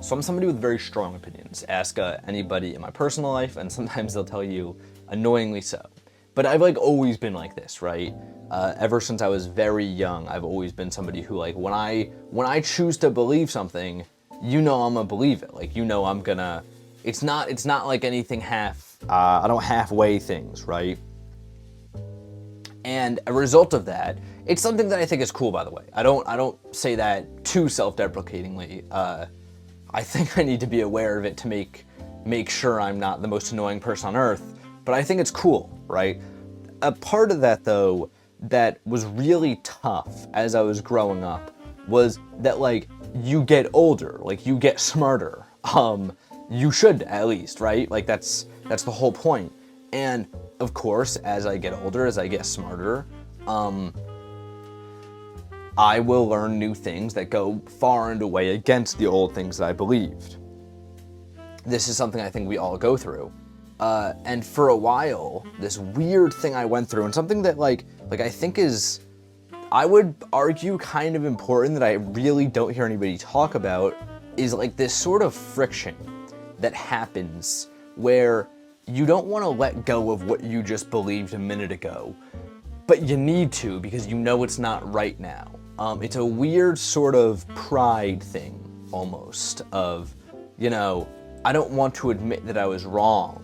So I'm somebody with very strong opinions. Ask anybody in my personal life, and sometimes they'll tell you annoyingly so. But I've like always been like this, right? Ever since I was very young, I've always been somebody who like when I choose to believe something, I'm gonna believe it. Like I'm gonna. It's not like anything half. I don't halfway things, right? And a result of that, it's something that I think is cool. By the way, I don't say that too self-deprecatingly. I think I need to be aware of it to make sure I'm not the most annoying person on earth. But I think it's cool, right? A part of that, though, that was really tough as I was growing up was that, like, you get older, like, you get smarter. You should, at least, right? Like, that's the whole point. And, of course, as I get older, as I get smarter, I will learn new things that go far and away against the old things that I believed. This is something I think we all go through. And for a while, this weird thing I went through, and something that like I think is, I would argue, kind of important that I really don't hear anybody talk about, is like this sort of friction that happens where you don't want to let go of what you just believed a minute ago, but you need to because it's not right now. It's a weird sort of pride thing, almost, of, I don't want to admit that I was wrong,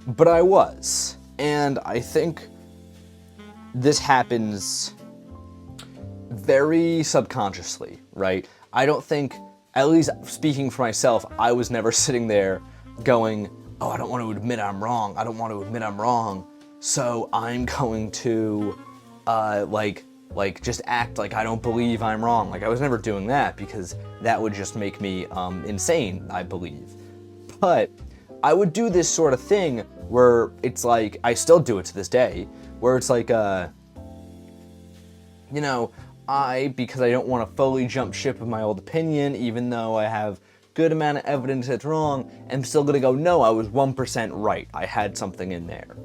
but I was. And I think this happens very subconsciously, right? I don't think, at least speaking for myself, I was never sitting there going, oh, I don't want to admit I'm wrong. I don't want to admit I'm wrong. So I'm going to, just act like I don't believe I'm wrong. Like, I was never doing that because that would just make me insane, I believe. But I would do this sort of thing where it's like, I still do it to this day, where it's like, because I don't want to fully jump ship of my old opinion, even though I have good amount of evidence that's wrong, I'm still gonna go, no, I was 1% right. I had something in there.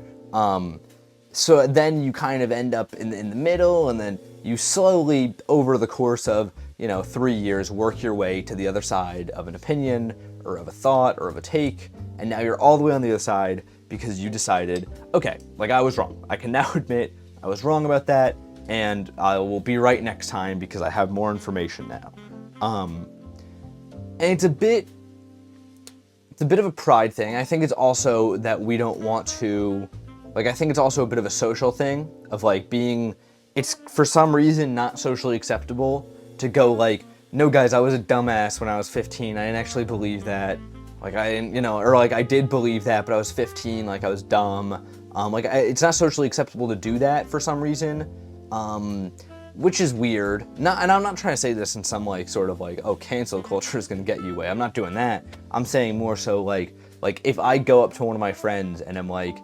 So then you kind of end up in the middle, and then you slowly, over the course of, 3 years, work your way to the other side of an opinion, or of a thought, or of a take, and now you're all the way on the other side because you decided, okay, like I was wrong. I can now admit I was wrong about that, and I will be right next time because I have more information now. And it's a bit of a pride thing. I think it's also that we don't want to, I think it's also a bit of a social thing of it's for some reason not socially acceptable to go no guys, I was a dumbass when I was 15. I didn't actually believe that. I didn't, or I did believe that, but I was 15, I was dumb. It's not socially acceptable to do that for some reason, which is weird. And I'm not trying to say this in some oh, cancel culture is gonna get you way. I'm not doing that. I'm saying more so if I go up to one of my friends and I'm like,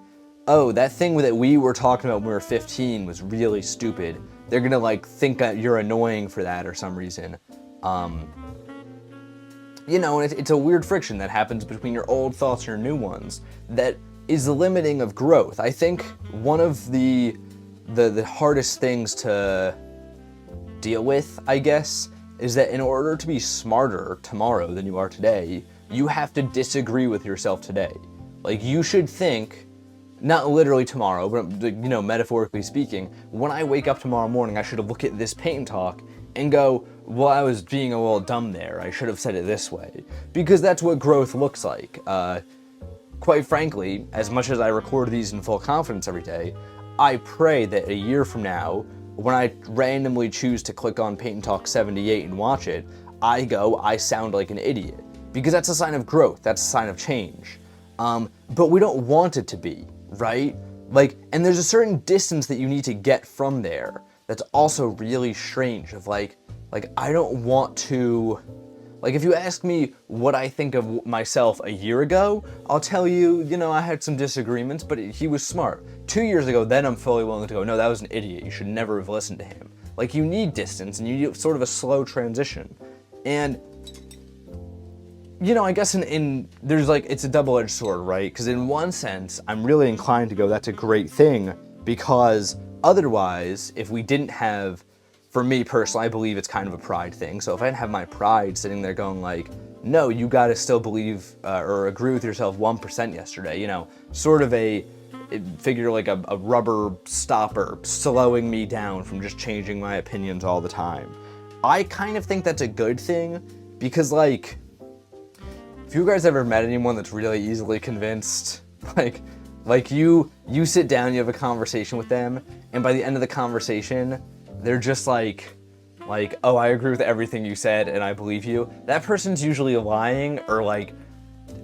oh, that thing that we were talking about when we were 15 was really stupid. They're gonna think that you're annoying for that or some reason. And it's a weird friction that happens between your old thoughts and your new ones that is the limiting of growth. I think one of the hardest things to deal with, I guess, is that in order to be smarter tomorrow than you are today, you have to disagree with yourself today. You should think, not literally tomorrow, but metaphorically speaking, when I wake up tomorrow morning, I should look at this Paint and Talk and go, well, I was being a little dumb there. I should have said it this way. Because that's what growth looks like. Quite frankly, as much as I record these in full confidence every day, I pray that a year from now, when I randomly choose to click on Paint and Talk 78 and watch it, I sound like an idiot. Because that's a sign of growth. That's a sign of change. But we don't want it to be, right? And there's a certain distance that you need to get from there that's also really strange of I don't want to, if you ask me what I think of myself a year ago, I'll tell you, I had some disagreements, but he was smart. 2 years ago, then I'm fully willing to go, no, that was an idiot. You should never have listened to him. You need distance and you need sort of a slow transition. And, I guess there's it's a double-edged sword, right? Because in one sense, I'm really inclined to go, that's a great thing, because otherwise, if we didn't have, for me personally, I believe it's kind of a pride thing. So if I didn't have my pride sitting there going no, you got to still believe or agree with yourself 1% yesterday. Sort of figure like a rubber stopper slowing me down from just changing my opinions all the time. I kind of think that's a good thing because, like, if you guys ever met anyone that's really easily convinced, like you sit down, you have a conversation with them, and by the end of the conversation, they're just like, oh, I agree with everything you said and I believe you. That person's usually lying or like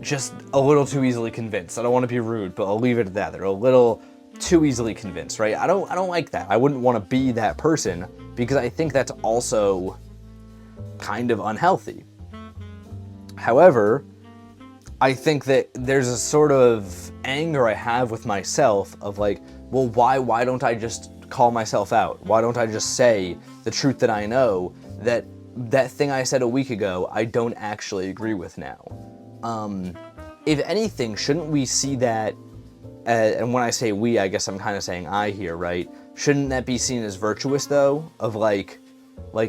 just a little too easily convinced. I don't want to be rude, but I'll leave it at that. They're a little too easily convinced, right? I don't like that. I wouldn't want to be that person because I think that's also kind of unhealthy. However, I think that there's a sort of anger I have with myself of like, well, why don't I just call myself out? Why don't I just say the truth that I know, that thing I said a week ago, I don't actually agree with now? If anything, shouldn't we see that, and when I say we, I guess I'm kind of saying I here, right? Shouldn't that be seen as virtuous though? Of like,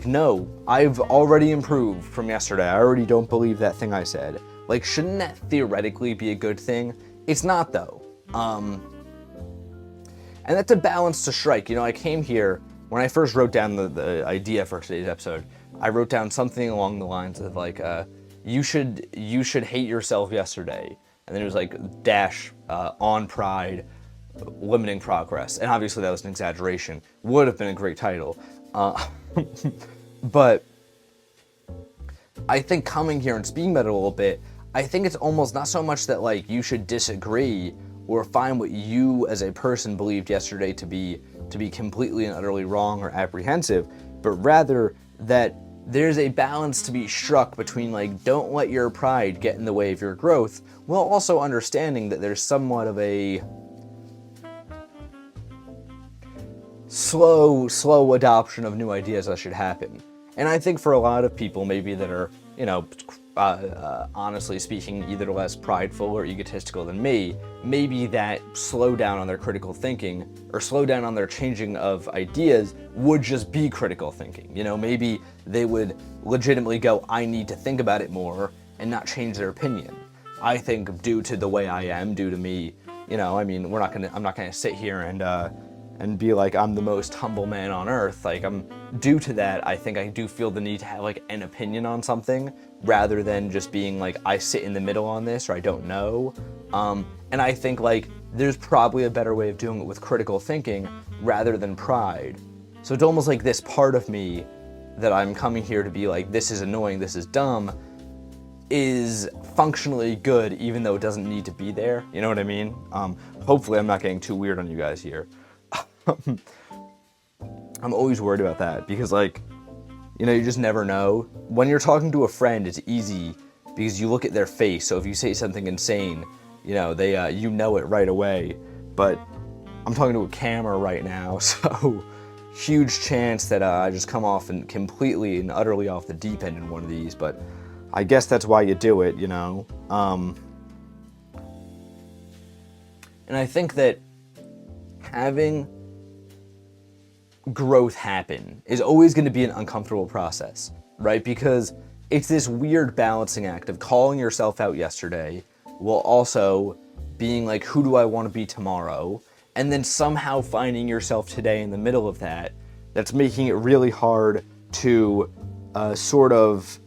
no, I've already improved from yesterday. I already don't believe that thing I said. Like, shouldn't that theoretically be a good thing? It's not though. And that's a balance to strike. I came here, when I first wrote down the idea for today's episode, I wrote down something along the lines of like, you should hate yourself yesterday. And then it was like dash on pride, limiting progress. And obviously that was an exaggeration. Would have been a great title. But I think coming here and speaking about it a little bit, I think it's almost not so much that like you should disagree or find what you as a person believed yesterday to be completely and utterly wrong or apprehensive, but rather that there's a balance to be struck between like, don't let your pride get in the way of your growth, while also understanding that there's somewhat of a slow adoption of new ideas that should happen. And I think for a lot of people maybe that are, honestly speaking, either less prideful or egotistical than me, maybe that slow down on their critical thinking or slow down on their changing of ideas would just be critical thinking. Maybe they would legitimately go, I need to think about it more and not change their opinion. I think due to the way I am, due to me, I'm not gonna sit here and be like, I'm the most humble man on earth. Like, due to that, I think I do feel the need to have like an opinion on something rather than just being like, I sit in the middle on this or I don't know. And I think like there's probably a better way of doing it with critical thinking rather than pride. So it's almost like this part of me that I'm coming here to be like, this is annoying, this is dumb, is functionally good even though it doesn't need to be there. You know what I mean? Hopefully I'm not getting too weird on you guys here. I'm always worried about that because like, you just never know. When you're talking to a friend, it's easy because you look at their face. So if you say something insane, they you know it right away. But I'm talking to a camera right now, so huge chance that I just come off and completely and utterly off the deep end in one of these. But I guess that's why you do it, And I think that having growth happen is always going to be an uncomfortable process, right? Because it's this weird balancing act of calling yourself out yesterday while also being like, who do I want to be tomorrow? And then somehow finding yourself today in the middle of that. That's making it really hard to sort of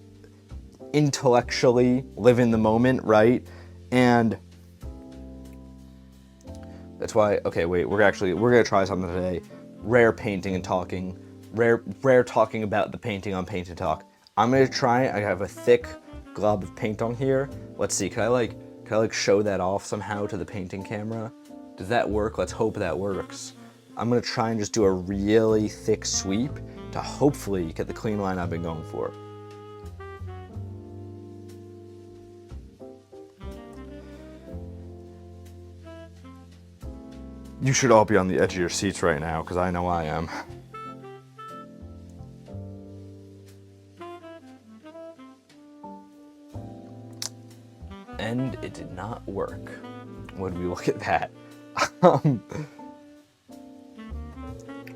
intellectually live in the moment, right? And that's why, okay, wait, we're gonna try something today. Rare painting and talking. Rare talking about the painting on Paint and Talk. I'm gonna try, I have a thick glob of paint on here. Let's see, can I show that off somehow to the painting camera? Does that work? Let's hope that works. I'm gonna try and just do a really thick sweep to hopefully get the clean line I've been going for. You should all be on the edge of your seats right now, because I know I am. And it did not work. When we look at that.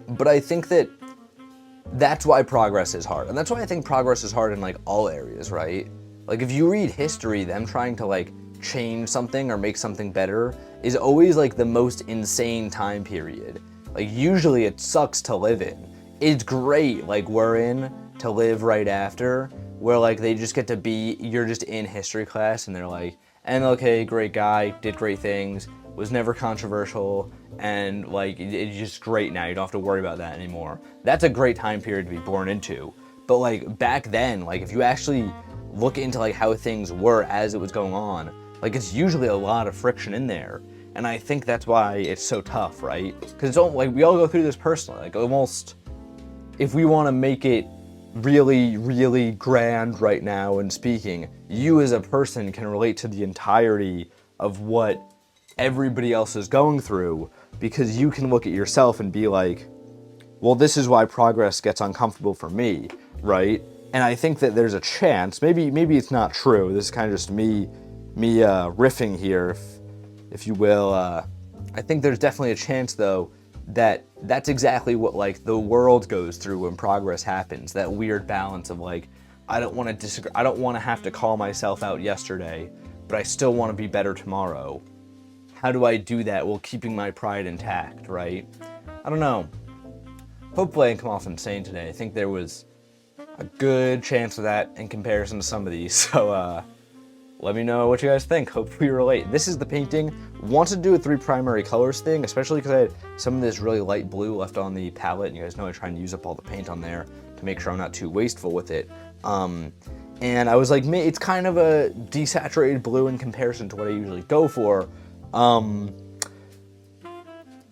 But I think that's why progress is hard. And that's why I think progress is hard in like all areas, right? Like, if you read history, them trying to, like, change something or make something better is always, like, the most insane time period. Like, usually it sucks to live in. It's great, like, we're in to live right after, where, like, they just get to be, you're just in history class, and they're like, MLK, great guy, did great things, was never controversial, and, like, it's just great now. You don't have to worry about that anymore. That's a great time period to be born into. But, like, back then, like, if you actually look into, like, how things were as it was going on, like, it's usually a lot of friction in there. And I think that's why it's so tough, right? Because it's all, like, we all go through this personally. Like, almost, if we want to make it really, really grand right now in speaking, you as a person can relate to the entirety of what everybody else is going through, because you can look at yourself and be like, well, this is why progress gets uncomfortable for me, right? And I think that there's a chance, maybe it's not true, this is kind of just me riffing here, if you will. I think there's definitely a chance, though, that that's exactly what, like, the world goes through when progress happens. That weird balance of, like, I don't want to disagree, I don't want to have to call myself out yesterday, but I still want to be better tomorrow. How do I do that while keeping my pride intact, right? I don't know. Hopefully I didn't come off insane today. I think there was a good chance of that in comparison to some of these, so let me know what you guys think. Hopefully you relate. This is the painting. Wanted to do a 3 primary colors thing, especially because I had some of this really light blue left on the palette, and you guys know I try and use up all the paint on there to make sure I'm not too wasteful with it. And I was like, it's kind of a desaturated blue in comparison to what I usually go for.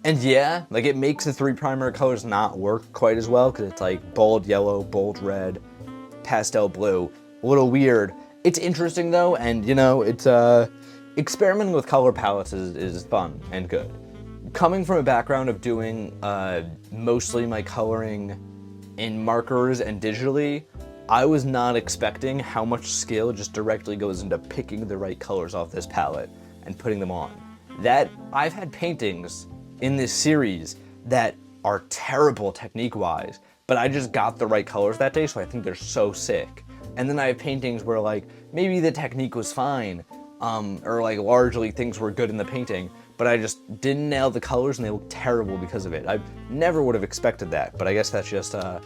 And yeah, like, it makes the 3 primary colors not work quite as well, because it's like bold yellow, bold red, pastel blue. A little weird. It's interesting, though, and, you know, it's experimenting with color palettes is fun and good. Coming from a background of doing mostly my coloring in markers and digitally, I was not expecting how much skill just directly goes into picking the right colors off this palette and putting them on. That, I've had paintings in this series that are terrible technique-wise, but I just got the right colors that day, so I think they're so sick. And then I have paintings where, like, maybe the technique was fine, or, like, largely things were good in the painting, but I just didn't nail the colors and they look terrible because of it. I never would have expected that, but I guess that's just the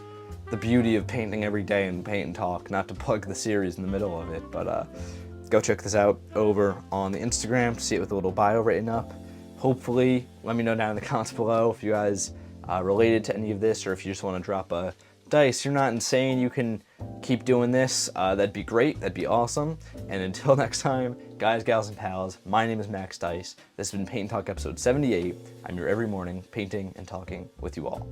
beauty of painting every day in Paint and Talk, not to plug the series in the middle of it, but go check this out over on the Instagram, see it with a little bio written up. Hopefully, let me know down in the comments below if you guys related to any of this, or if you just want to drop a dice. You're not insane, you can keep doing this. That'd be great, that'd be awesome. And until next time, guys, gals, and pals, my name is Max Dice. This has been Paint and Talk episode 78. I'm your every morning painting and talking with you all.